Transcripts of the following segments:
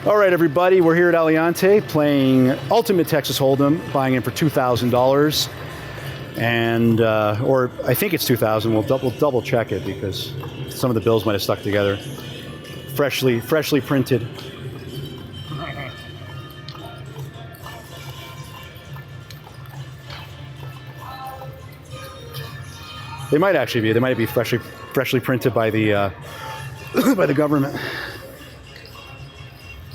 All right, everybody, we're here at Aliante playing Ultimate Texas Hold'em, buying in for $2,000, and or I think it's $2,000. We'll double check it because some of the bills might have stuck together. Freshly printed. They might actually be. They might be freshly printed by the by the government.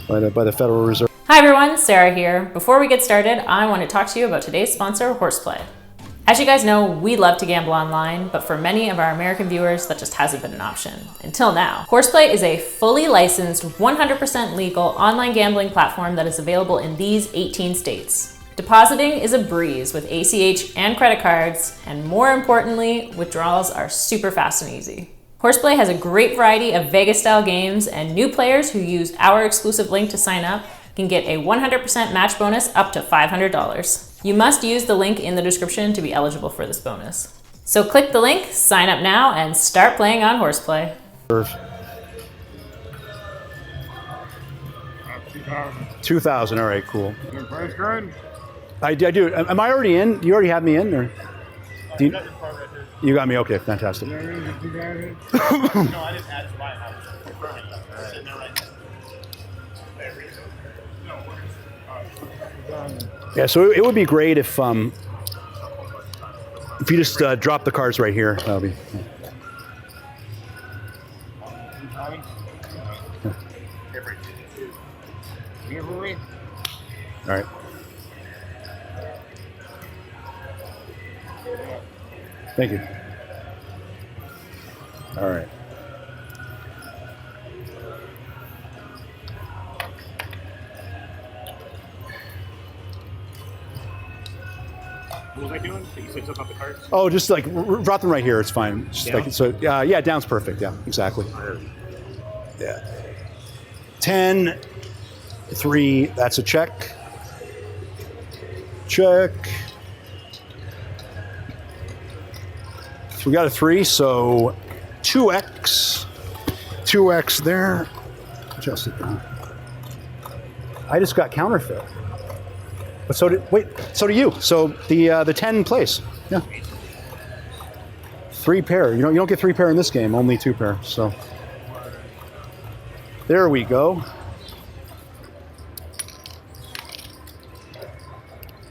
By the Federal Reserve. Hi everyone, Sarah here. Before we get started, I want to talk to you about today's sponsor, Horseplay. As you guys know, we love to gamble online, but for many of our American viewers, that just hasn't been an option. Until now. Horseplay is a fully licensed, 100% legal online gambling platform that is available in these 18 states. Depositing is a breeze with ACH and credit cards, and more importantly, withdrawals are super fast and easy. Horseplay has a great variety of Vegas-style games, and new players who use our exclusive link to sign up can get a 100% match bonus up to $500. You must use the link in the description to be eligible for this bonus. So click the link, sign up now, and start playing on Horseplay. 2,000. All right, cool. Your price card? I do. Am I already in? You already have me in, or? Do you, you got me. Okay, fantastic. No, I just added to my house. Sitting there right now. Yeah, so it would be great if you just drop the cards right here. That'll be. All right. Thank you. All right. What was I doing? You said something about the cards? Oh, just like drop them right here. It's fine. Just like, so yeah, down's perfect. Yeah, exactly. Yeah. 10, 3. That's a check. Check. So we got a 3, so 2x. 2x there. Adjust it down. I just got counterfeit. But so do you. So the 10 place. Yeah. 3 pair. You don't get 3 pair in this game, only 2 pair. So there we go.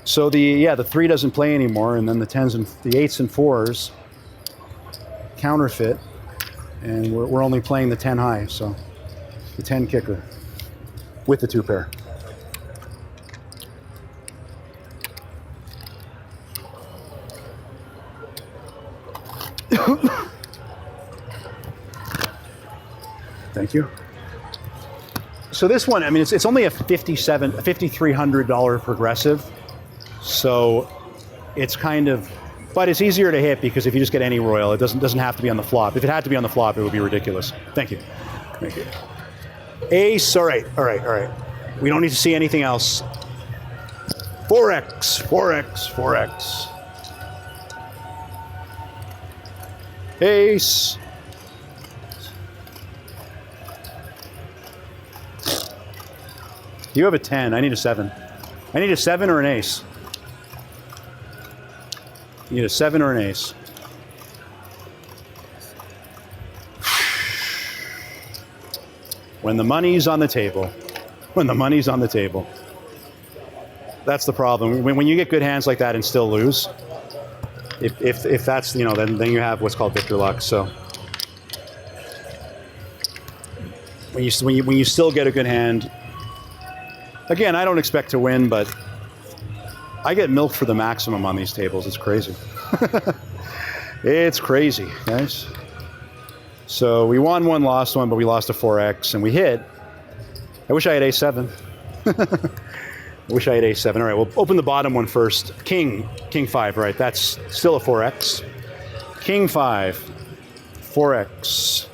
So the 3 doesn't play anymore, and then the 10s and the 8s and 4s counterfeit, and we're only playing the 10 high, so the 10 kicker with the 2 pair. Thank you. So this one, I mean, it's only a $5,300 progressive, so it's kind of. But it's easier to hit because if you just get any royal, it doesn't have to be on the flop. If it had to be on the flop, it would be ridiculous. Thank you. Thank you. Ace. All right. We don't need to see anything else. 4x. Ace. You have a 10. I need a 7. I need a 7 or an ace. You need a 7 or an ace. When the money's on the table. That's the problem. When you get good hands like that and still lose, if that's, then you have what's called victor luck. So when you still get a good hand, again, I don't expect to win, but I get milked for the maximum on these tables. It's crazy. It's crazy, guys. So we won 1, lost 1, but we lost a 4x, and we hit. I wish I had A7. I wish I had A7. All right, we'll open the bottom one first. King 5, right? That's still a 4x. King 5, 4x.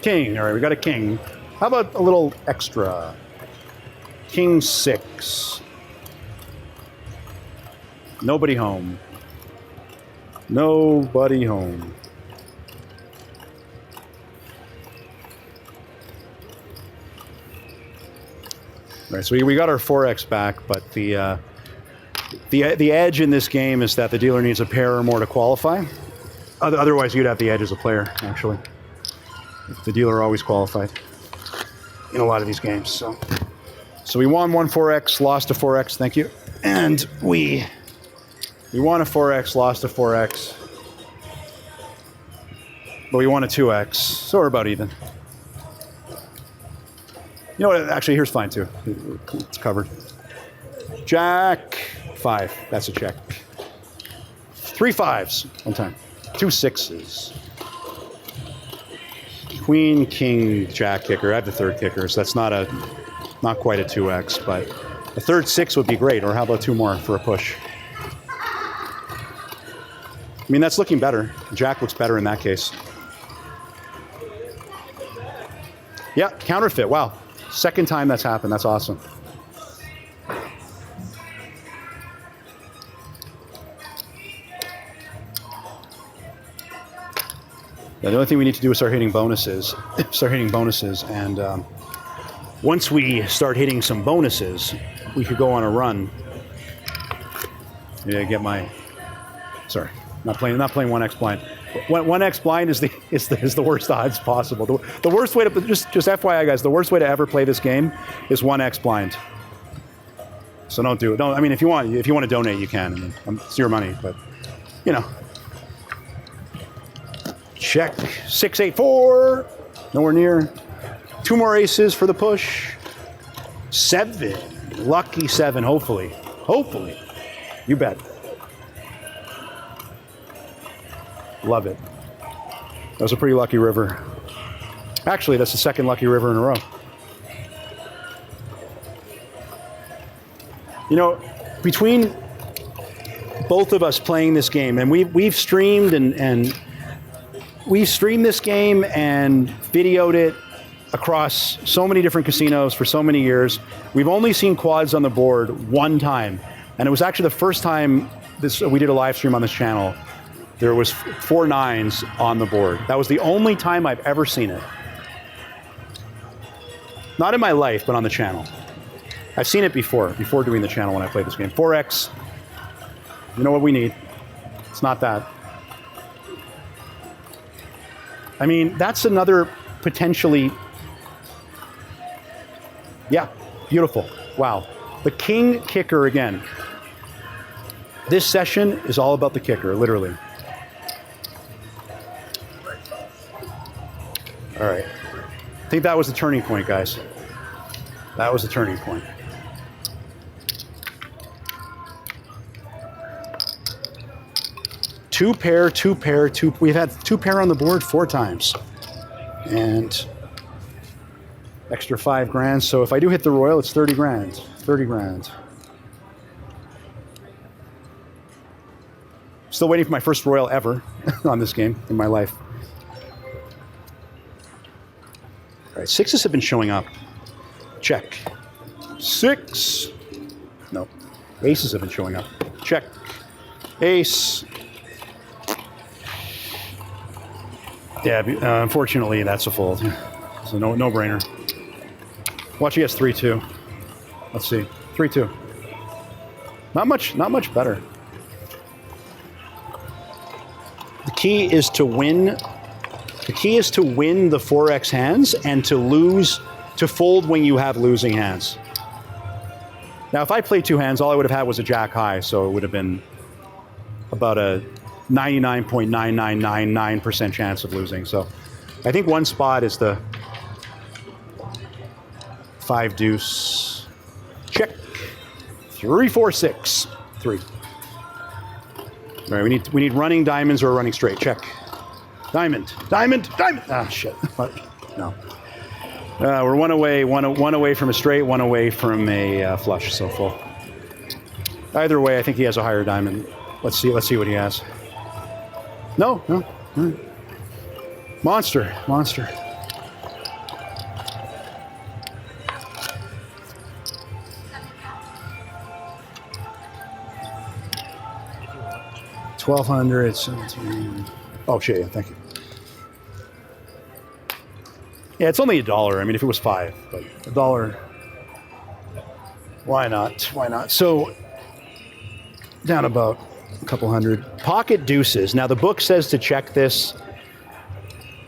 King, all right, we got a king. How about a little extra? King 6. Nobody home. Right, so we got our 4x back, but the edge in this game is that the dealer needs a pair or more to qualify. Otherwise, you'd have the edge as a player, actually. The dealer always qualified in a lot of these games. So we won 4x, lost a 4x, thank you. And we won a 4x, lost a 4x. But we won a 2x, so we're about even. You know what, actually, here's fine too. It's covered. Jack 5, that's a check. 3 5s, one time. 2 6s. Queen, king, jack kicker. I have the third kicker, so that's not quite a 2x, but a third 6 would be great, or how about 2 more for a push? I mean, that's looking better. Jack looks better in that case. Yeah, counterfeit, wow. Second time that's happened, that's awesome. The only thing we need to do is start hitting bonuses. And once we start hitting some bonuses, we could go on a run. Yeah, get my. Sorry, not playing 1x blind. 1x blind is the worst odds possible. The worst way to just FYI guys, the worst way to ever play this game is 1x blind. So don't do it. Don't. I mean, if you want to donate, you can. I mean, it's your money, but you know. Check. 6 8 4. Nowhere near. 2 more aces for the push. 7. Lucky 7. Hopefully. You bet. Love it. That was a pretty lucky river. Actually, that's the second lucky river in a row. You know, between both of us playing this game, and we've streamed and we've streamed this game and videoed it across so many different casinos for so many years. We've only seen quads on the board one time, and it was actually the first time we did a live stream on this channel. There was 4 9s on the board. That was the only time I've ever seen it. Not in my life, but on the channel. I've seen it before doing the channel when I played this game. 4x, you know what we need. It's not that. I mean, that's another potentially, yeah, beautiful. Wow. The king kicker again. This session is all about the kicker, literally. All right. I think that was the turning point, guys. That was the turning point. Two pair. We've had 2 pair on the board 4 times. And extra 5 grand. So if I do hit the royal, it's 30 grand. 30 grand. Still waiting for my first royal ever on this game in my life. All right, 6s have been showing up. Check. 6. No. Aces have been showing up. Check. Ace. Yeah, unfortunately, that's a fold. So no-brainer. Watch, he has 3-2. Let's see. 3-2. Not much better. The key is to win. The key is to win the 4x hands and to fold when you have losing hands. Now, if I played 2 hands, all I would have had was a jack high, so it would have been about a 99.9999% chance of losing. So I think one spot is the 5 deuce. Check. 3 4 6 3. All right, we need running diamonds or running straight. Check. Diamond. Ah, shit. No. We're one away from a straight, 1 away from a flush. So full. Either way, I think he has a higher diamond. Let's see what he has. No. All right. Monster. 1,200, 17. Oh, shit, yeah, thank you. Yeah, it's only $1. I mean, if it was $5, but $1. Why not? Why not? So down about a couple hundred. Pocket deuces. Now the book says to check this.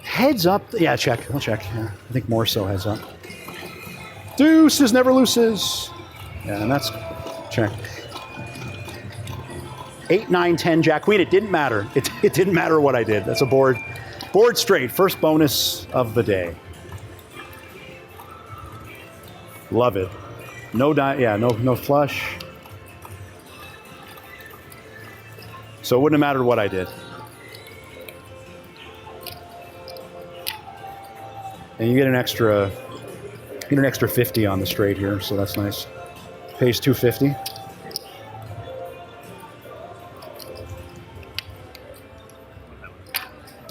Heads up. Yeah, check. I'll check. Yeah, I think more so heads up. Deuces never loses. Yeah, and that's check. 8, 9, 10, Jack, Queen. It didn't matter. It didn't matter what I did. That's a board straight. First bonus of the day. Love it. No no flush. So it wouldn't have mattered what I did. And you get an extra 50 on the straight here, so that's nice. Pays 250.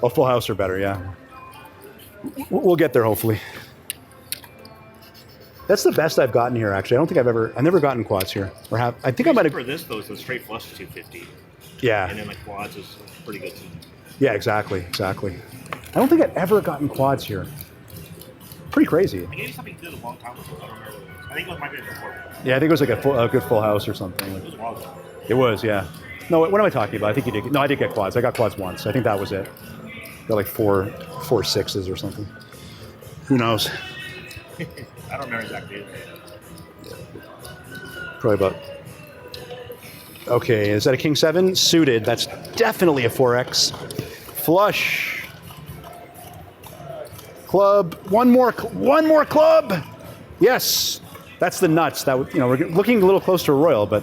Oh, full house or better, yeah. We'll get there hopefully. That's the best I've gotten here, actually. I've never gotten quads here. I think I might have. For this though, the straight flush is 250. Yeah. And then like quads is pretty good too. Yeah, exactly. I don't think I've ever gotten quads here. Pretty crazy. I gave you something good a long time ago. I don't remember. I think it was my favorite before. Yeah, I think it was like a good full house or something. It was a while ago. It was, yeah. No, what am I talking about? I think you did. No, I did get quads. I got quads once. I think that was it. Got like four sixes or something. Who knows? I don't remember exactly. Probably about. Okay, is that a king 7? Suited. That's definitely a 4x. Flush. Club. One more club. Yes, that's the nuts. That we're looking a little close to a royal, but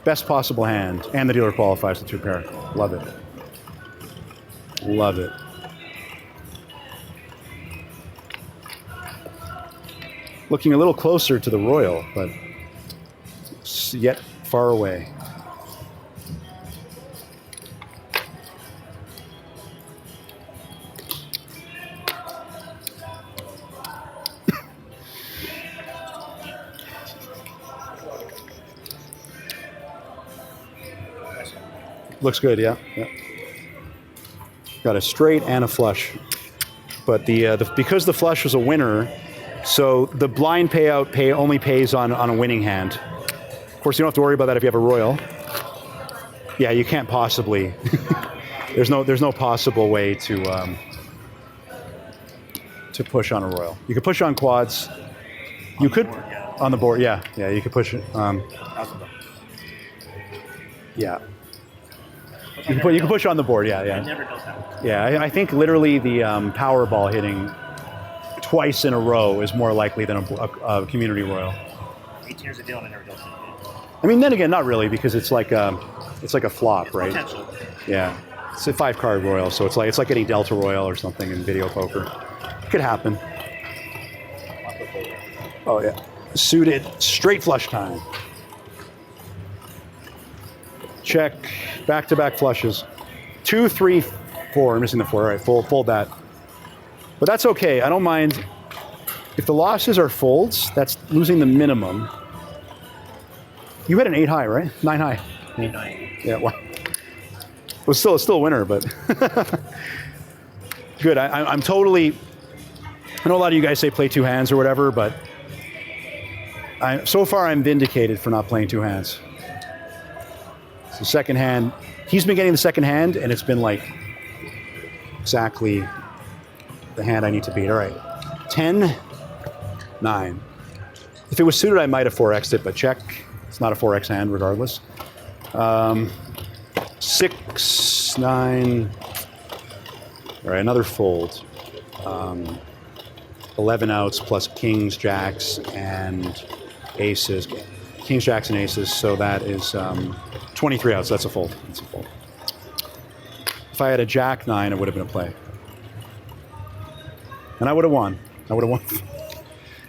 best possible hand, and the dealer qualifies the 2 pair. Love it. Love it. Looking a little closer to the royal, but yet far away. Looks good, yeah. Got a straight and a flush, but because the flush was a winner, so the blind payout only pays on a winning hand. Of course, you don't have to worry about that if you have a royal. Yeah, you can't possibly. there's no possible way to push on a royal. You could push on quads. You could on the board, yeah. You could push it. Yeah. You can push on the board, yeah. I never does that. Yeah, I think literally the Powerball hitting twice in a row is more likely than a community royal. 18 years a deal and I never does that. I mean, then again, not really, because it's like a flop, right? Potential. Yeah, it's a 5-card royal, so it's like getting Delta Royal or something in video poker. It could happen. Oh yeah, suited, straight flush time. Check, back-to-back flushes. 2, 3, 4. I'm missing the 4. All right, fold that. But that's okay. I don't mind. If the losses are folds, that's losing the minimum. You had an 8 high, right? 9 high. 9. Yeah. Well, it was still a winner, but good. I'm totally. I know a lot of you guys say play 2 hands or whatever, but so far I'm vindicated for not playing 2 hands. The second hand, he's been getting the second hand, and it's been like exactly the hand I need to beat. All right, 10, 9. If it was suited, I might have 4x'd it, but check. It's not a 4x hand regardless. 6, 9. All right, another fold. 11 outs plus kings, jacks, and aces. Kings, jacks, and aces, so that is 23 outs. That's a fold. That's a fold. If I had a jack 9, it would have been a play. And I would have won.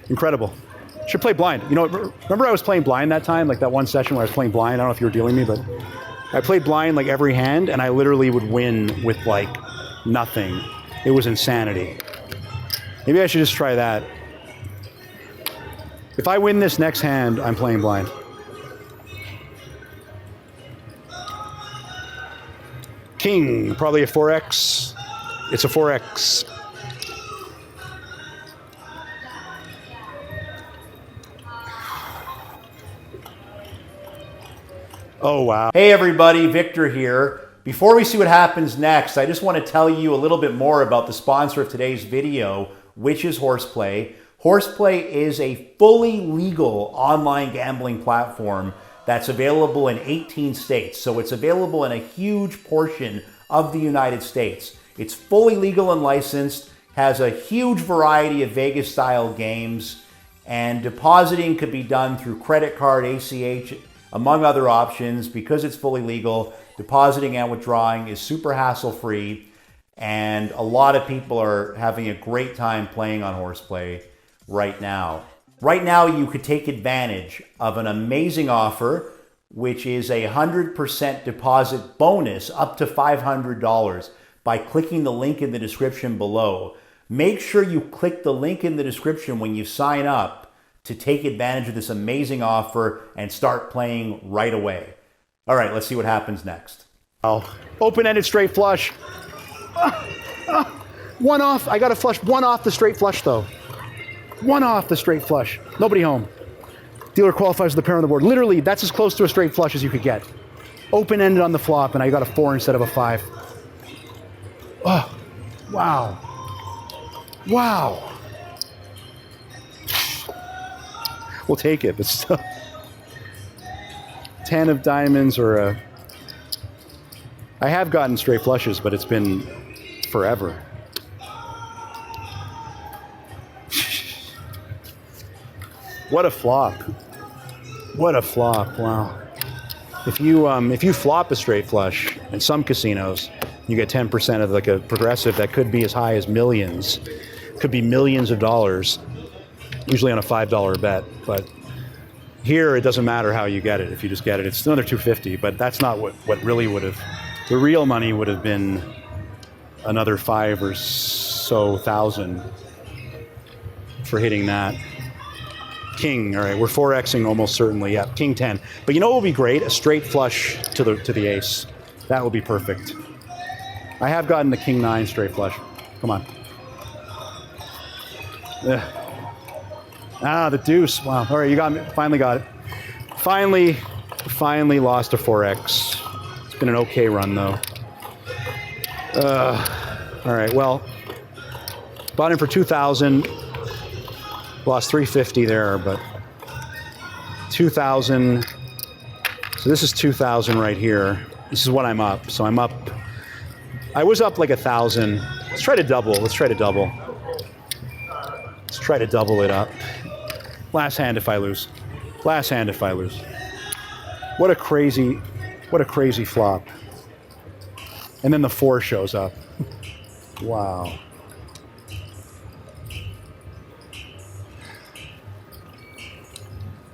Incredible. Should play blind. You know, remember I was playing blind that time? Like that one session where I was playing blind? I don't know if you were dealing me, but I played blind like every hand, and I literally would win with like nothing. It was insanity. Maybe I should just try that. If I win this next hand, I'm playing blind. King, probably a 4x. It's a 4x. Oh, wow. Hey, everybody. Victor here. Before we see what happens next, I just want to tell you a little bit more about the sponsor of today's video, which is Horseplay. Horseplay is a fully legal online gambling platform that's available in 18 states. So it's available in a huge portion of the United States. It's fully legal and licensed, has a huge variety of Vegas-style games, and depositing could be done through credit card, ACH, among other options. Because it's fully legal, depositing and withdrawing is super hassle-free, and a lot of people are having a great time playing on Horseplay right now. Right now, you could take advantage of an amazing offer, which is a 100% deposit bonus up to $500 by clicking the link in the description below. Make sure you click the link in the description when you sign up to take advantage of this amazing offer and start playing right away. All right, let's see what happens next. Open-ended straight flush. One off. I got to flush one off the straight flush, though. One off the straight flush. Nobody home. Dealer qualifies as the pair on the board. Literally, that's as close to a straight flush as you could get. Open-ended on the flop, and I got a 4 instead of a 5. Oh, wow. Wow. We'll take it, but still. 10 of diamonds or a... I have gotten straight flushes, but it's been forever. What a flop. What a flop, wow. If you flop a straight flush in some casinos, you get 10% of like a progressive that could be as high as millions. Could be millions of dollars, usually on a $5 bet. But here, it doesn't matter how you get it. If you just get it, it's another $250, but that's not what really would have, the real money would have been another 5 or so thousand for hitting that. King, all right, we're 4Xing almost certainly, yeah, King 10. But you know what would be great? A straight flush to the ace. That would be perfect. I have gotten the King 9 straight flush. Come on. Ugh. Ah, the deuce, wow. All right, you got me, finally got it. Finally lost a 4X. It's been an okay run, though. All right, well, bought in for 2,000. Lost 350 there, but 2,000. So this is 2,000 right here. This is what I'm up. So I'm up. I was up like 1,000. Let's try to double. Let's try to double. Let's try to double it up. Last hand if I lose. Last hand if I lose. What a crazy flop. And then the 4 shows up. Wow.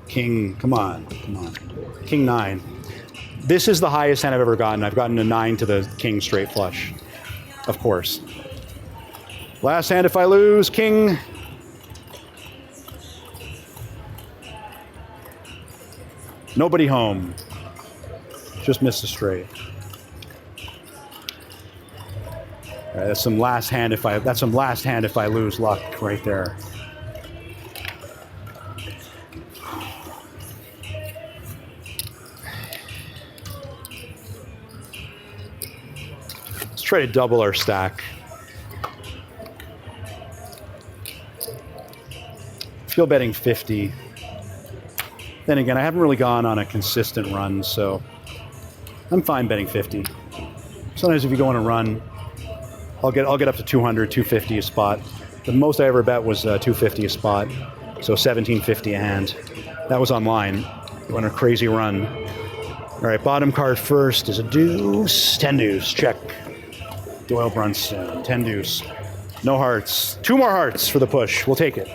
King, come on. King 9. This is the highest hand I've ever gotten. I've gotten a 9 to the King straight flush, of course. Last hand if I lose, King. Nobody home. Just missed a straight. All right, that's some last hand if I lose luck right there. Try to double our stack. Feel betting 50. Then again, I haven't really gone on a consistent run, so I'm fine betting 50. Sometimes if you go on a run, I'll get up to 200, 250 a spot. The most I ever bet was 250 a spot, so 1750 a hand. That was online. Went on a crazy run. All right, bottom card first is a deuce, 10 deuce, check. Doyle Brunson, 10 deuce. No hearts. 2 more hearts for the push. We'll take it.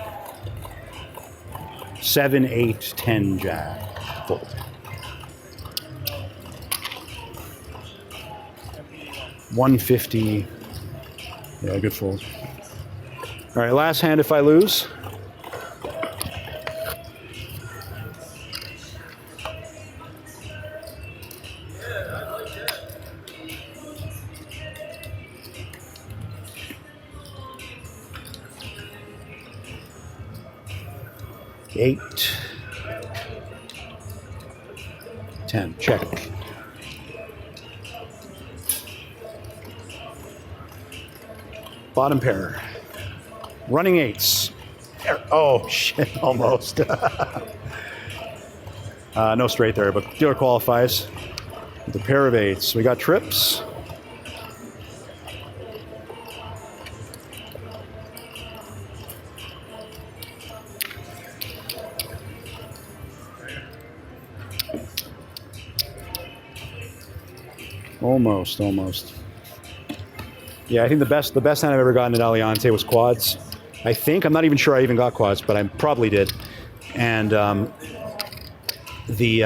7, 8, 10 jack. Fold. 150. Yeah, good fold. All right, last hand if I lose. Eight, 10, check. Bottom pair. Running eights. Oh, shit, almost. No straight there, but dealer qualifies with a pair of eights. We got trips. Almost, almost. Yeah, I think the best hand I've ever gotten at Aliante was quads. I think. I'm not even sure I even got quads, but I probably did. And the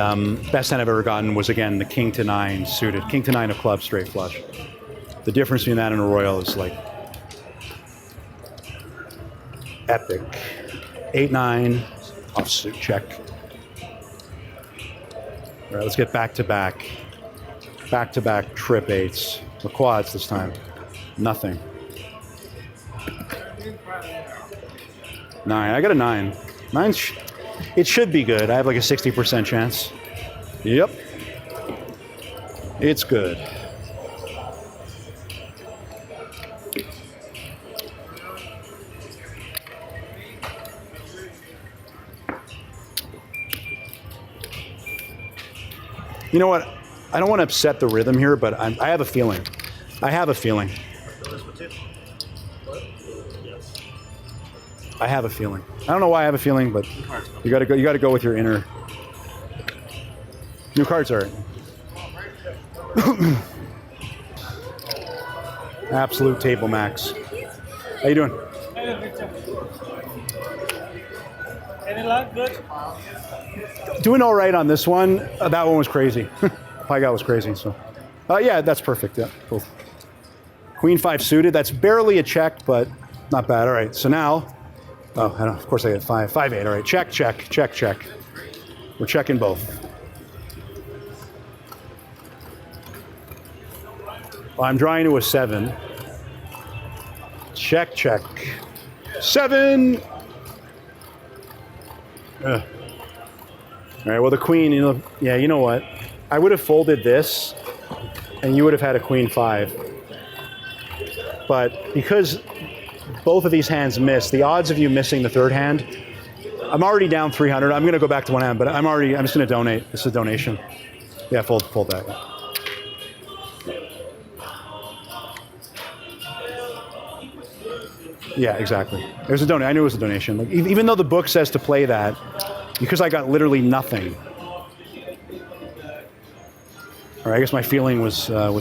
best hand I've ever gotten was, again, the king to nine suited. King to nine of clubs, straight flush. The difference between that and a royal is like epic. 8-9, offsuit check. All right, let's get back to back. Back to back trip eights. The quads this time. Nothing. 9. I got a 9. 9. It should be good. I have like a 60% chance. Yep. It's good. You know what? I don't want to upset the rhythm here, but I have a feeling. I have a feeling. I have a feeling. I don't know why I have a feeling, but you got to go. You got to go with your inner. New cards are. Absolute table max. How you doing? Any luck? Good. Doing all right on this one. That one was crazy. Pie guy was crazy. So, yeah, that's perfect. Yeah, cool. Queen 5 suited. That's barely a check, but not bad. All right. So now. Oh, I don't, of course I get 5. 5-8. All right. Check, check, check, check. We're checking both. Well, I'm drawing to a 7. Check, check. 7. Ugh. All right. Well, the queen. You know. Yeah. You know what? I would have folded this, and you would have had a queen 5. But because both of these hands miss, the odds of you missing the third hand, I'm already down 300. I'm going to go back to one hand, but I'm just going to donate. This is a donation. Yeah, fold that. Yeah, exactly. There's a donation. I knew it was a donation. Like, even though the book says to play that, because I got literally nothing. All right, I guess my feeling was. All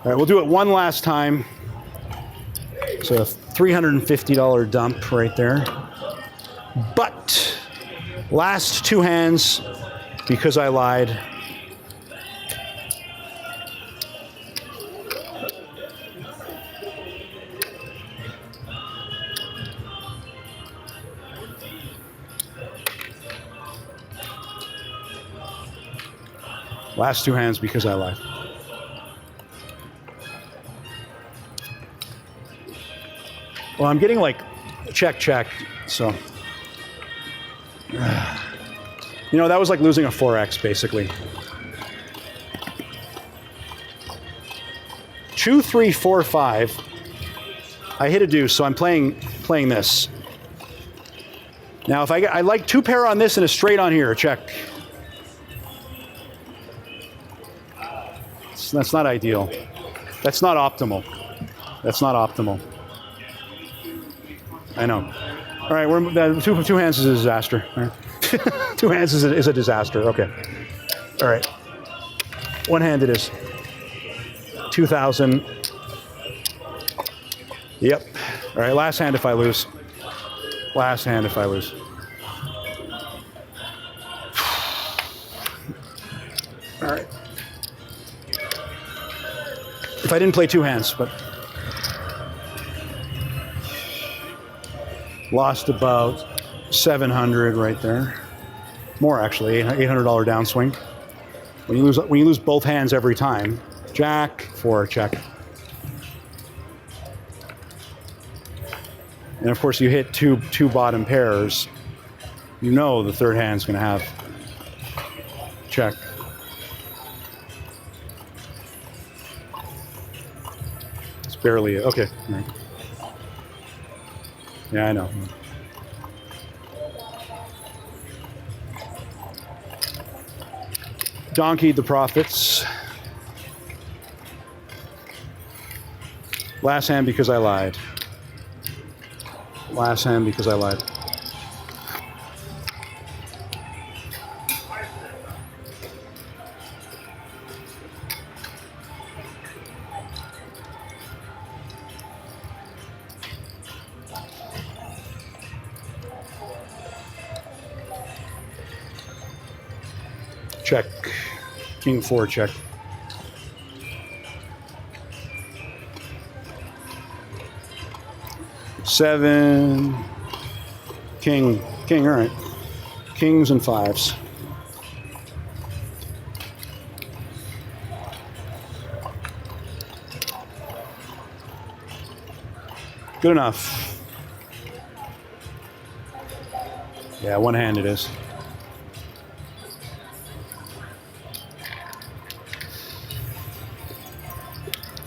right, we'll do it one last time. So a $350 dump right there. But last 2 hands, because I lied. Last 2 hands because I lied. Well, I'm getting like check, check, so. You know, that was like losing a 4x, basically. 2, 3, 4, 5. I hit a deuce, so I'm playing this. Now, if I like 2 pair on this and a straight on here, check. That's not ideal. That's not optimal. That's not optimal. I know. All right, two hands is a disaster. All right. 2 hands is a disaster. Okay. All right. 1 hand it is. 2,000. Yep. All right, last hand if I lose. Last hand if I lose. All right. If I didn't play 2 hands, but lost about 700 right there. More actually, $800 downswing. When you lose both hands every time, jack, 4, check. And of course, you hit two bottom pairs. You know the third hand's going to have check. Barely. Okay. All right. Yeah, I know. Donkeyed the profits. Last hand because I lied. Last hand because I lied. Check. King 4 check. Seven. King. King, all right. Kings and 5s. Good enough. Yeah, one hand it is.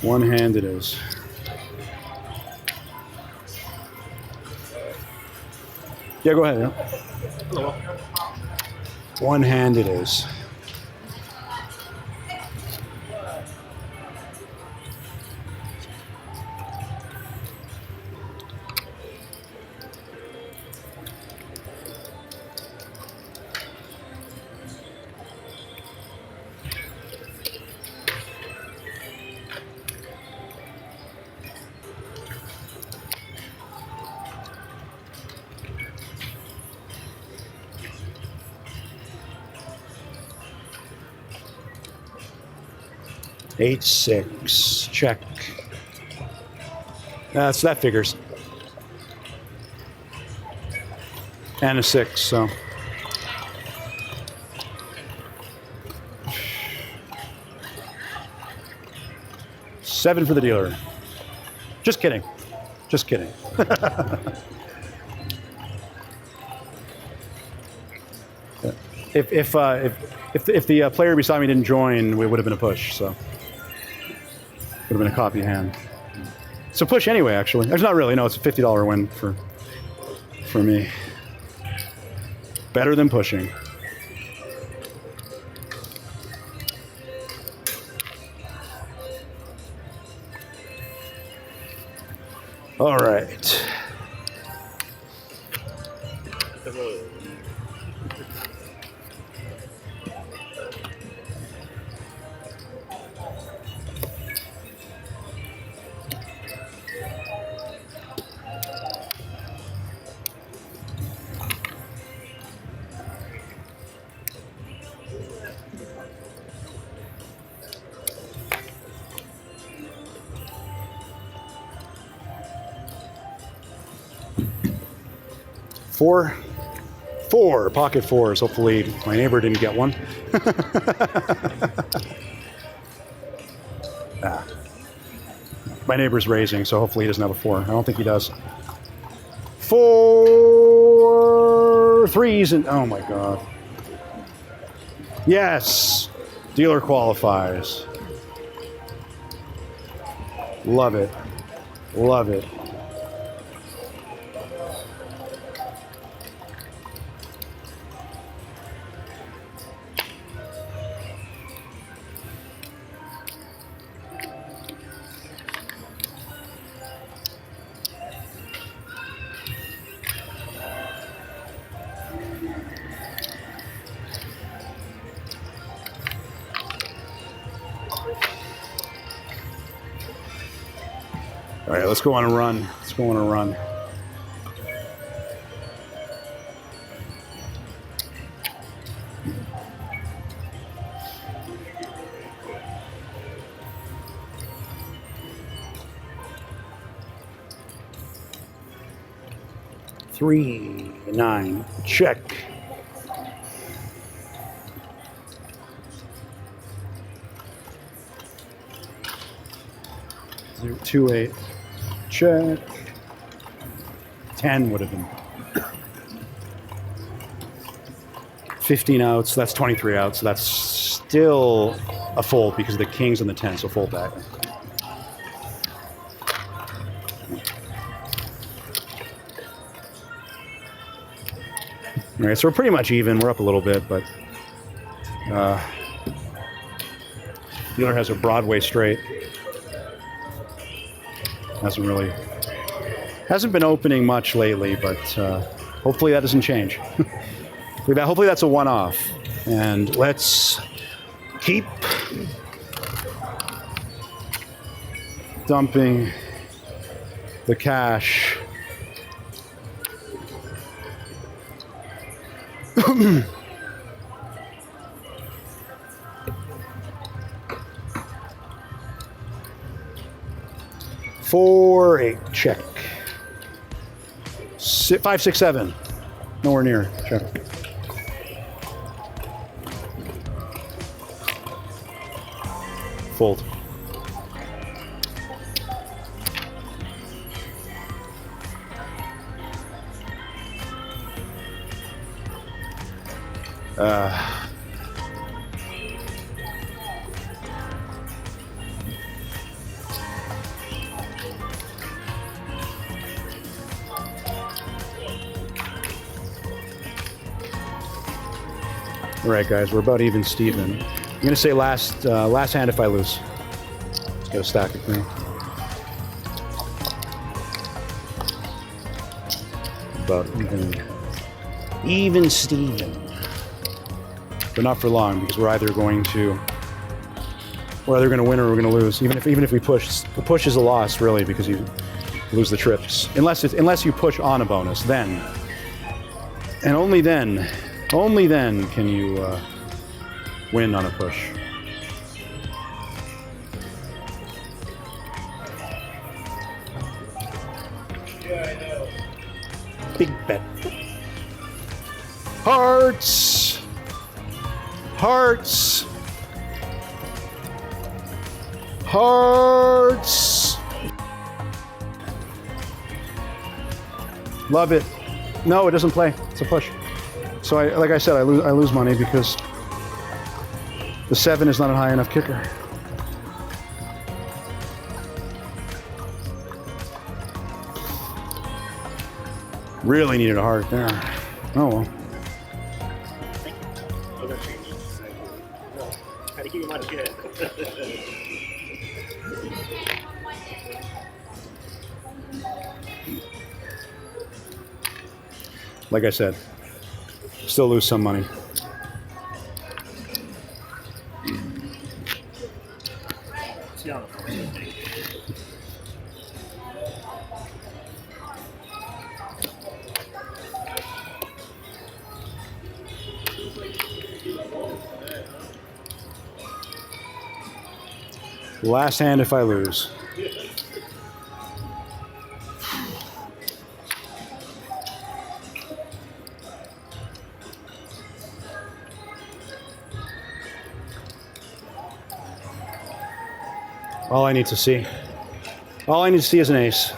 One hand it is. Yeah, go ahead. Yeah. Hello. One hand it is. Eight, 6, check. So that figures. And a 6, so. Seven for the dealer. Just kidding. Just kidding. If the player beside me didn't join, it would have been a push. So. Would have been a copy hand. It's a push anyway, actually. It's not really. No, it's a $50 win for me. Better than pushing. All right. Four pocket 4s. Hopefully my neighbor didn't get one. My neighbor's raising, so hopefully he doesn't have a 4. I don't think he does. 4 3s and oh my god. Yes, dealer qualifies. Love it. Love it. All right, let's go on a run. Let's go on a run. Three, 9, check. 2, 8, check. 10 would have been 15 outs. That's 23 outs. So that's still a fold because of the kings and the 10. So fold back. All right, so we're pretty much even. We're up a little bit, but dealer has a Broadway straight. Hasn't been opening much lately, but hopefully that doesn't change. Hopefully that's a one-off. And let's keep dumping the cash. Four, eight, check. 5, 6, 7. Nowhere near. Check. Fold. All right, guys, we're about even Steven. I'm gonna say last hand if I lose. Let's get a stack of green. About even Steven. But not for long, because we're either going to win or we're gonna lose. Even if we push, the push is a loss really, because you lose the trips. Unless you push on a bonus, then, and only then can you win on a push. Big bet. Hearts. Hearts. Hearts. Love it. No, it doesn't play. It's a push. So like I said, I lose money because the 7 is not a high enough kicker. Really needed a heart there. Oh well. Had to keep him on his head. Like I said, still lose some money. Last hand if I lose. All I need to see is an ace.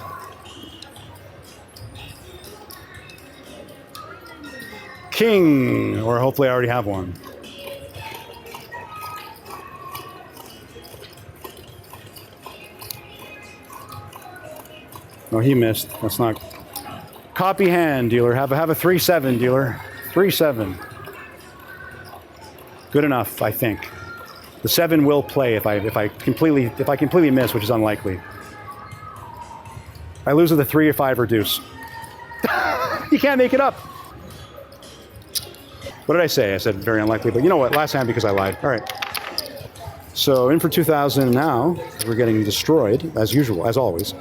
King, or hopefully I already have one. No, he missed. That's not. Copy hand, dealer. Have a 3-7, dealer. 3-7. Good enough, I think. The 7 will play if I completely miss, which is unlikely. I lose with a 3 or 5 or deuce. You can't make it up. What did I say? I said very unlikely, but you know what? Last hand because I lied. All right. So in for 2,000 now. We're getting destroyed as usual, as always.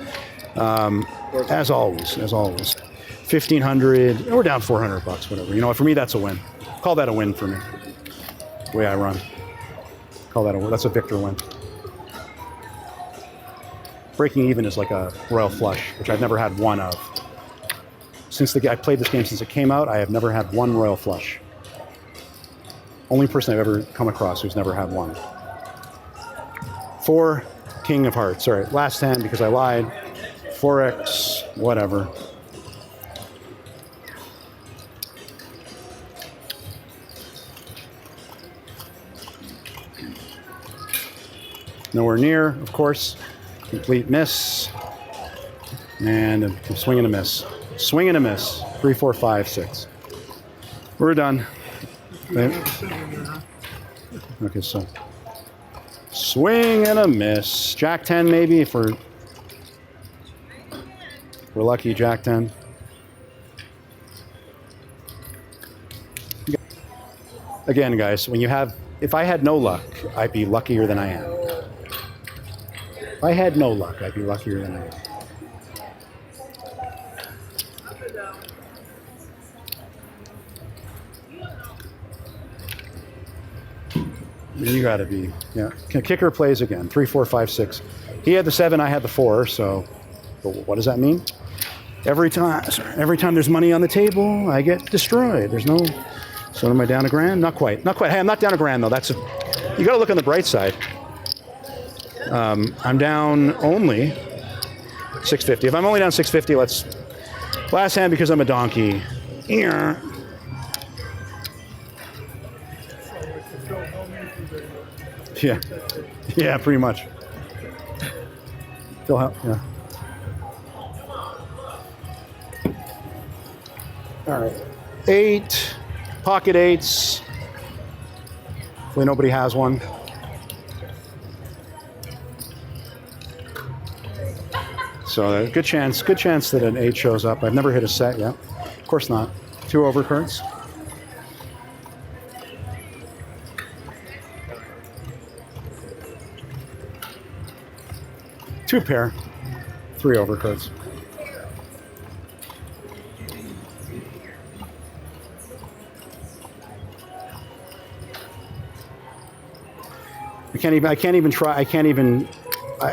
As always. 1,500. We're down $400, whatever. You know what? For me, that's a win. Call that a win for me. The way I run. Call that a win. That's a victor win. Breaking even is like a royal flush, which I've never had one of. I played this game since it came out, I have never had one royal flush. Only person I've ever come across who's never had one. 4, king of hearts. All right, last hand because I lied. 4x, whatever. Nowhere near, of course. Complete miss. And a swing and a miss. Swing and a miss. 3, 4, 5, 6. We're done. Okay, so swing and a miss. Jack 10 maybe if we're lucky. Jack 10. Again, guys, when you have, if I had no luck, I'd be luckier than I am. If I had no luck, I'd be luckier than I am. You got to be, yeah. Kicker plays again. 3, 4, 5, 6. He had the 7, I had the 4. So, what does that mean? Every time there's money on the table, I get destroyed. There's no. So am I down $1,000? Not quite. Not quite. Hey, I'm not down $1,000 though. That's you got to look on the bright side. I'm down only $650. If I'm only down $650, let's last hand because I'm a donkey. Yeah. Yeah, pretty much. Phil, yeah. All right, 8, pocket 8s. Hopefully nobody has one. So good chance that an 8 shows up. I've never hit a set yet. Of course not. 2 overcards. 2 pair, 3 overcards. I can't even try.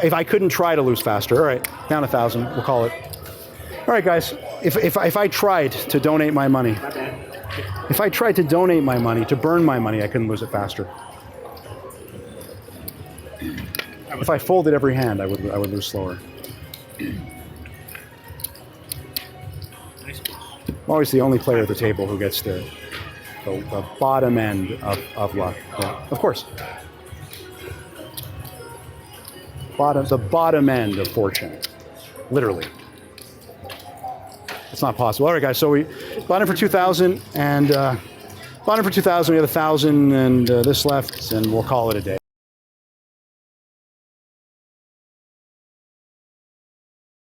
If I couldn't try to lose faster. All right, down 1,000. We'll call it. All right, guys. If I tried to donate my money, to burn my money, I couldn't lose it faster. If I folded every hand, I would lose slower. I'm always the only player at the table who gets the bottom end of luck. Yeah, of course. The bottom end of fortune, literally. It's not possible. All right, guys. So we bought in for 2,000 and bought in for 2,000. We have 1,000 and this left, and we'll call it a day.